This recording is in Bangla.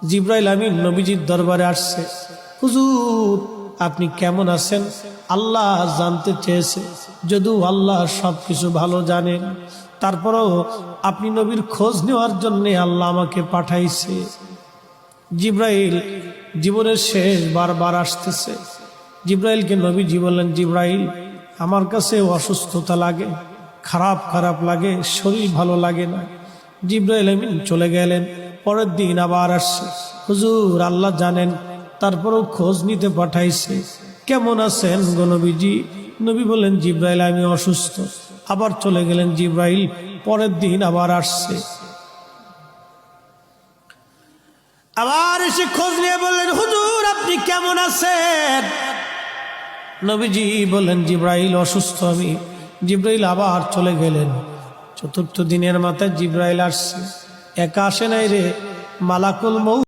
জিবরাইল আমিন নবীজির দরবারে আসছে। হুজুর আপনি কেমন আছেন? আল্লাহ জানতে চেয়েছে, যদিও আল্লাহ সবকিছু ভালো জানেন, তারপরেও আপনি নবীর খোঁজ নেওয়ার জন্য আল্লাহ আমাকে পাঠাইছে। জিবরাইল জীবনের শেষ বারবার আসতেছে। জিবরাইলকে নবীজি বললেন, জিবরাইল আমার কাছে অসুস্থতা লাগে, খারাপ খারাপ লাগে, শরীর ভালো লাগে না। জিবরাইল আমিন চলে গেলেন। পরের দিন আবার আসছে। হুজুর আল্লাহ জানেন, তারপরেও খোঁজ নিতে পাঠাইছে, কেমন আছেন গো নবীজি? নবী বললেন, জিবরাইল আমি অসুস্থ। আবার চলে গেলেন জিবরাইল। পরের দিন আবার আসছে, আবার এসে খোঁজ নিয়ে বললেন, হুজুর আপনি কেমন আছেন? নবীজি বললেন, জিবরাইল অসুস্থ আমি। জিবরাইল আবার চলে গেলেন। চতুর্থ দিনের মাথায় জিবরাইল আসছে। একা আসে নাই রে, মালাকুল মউত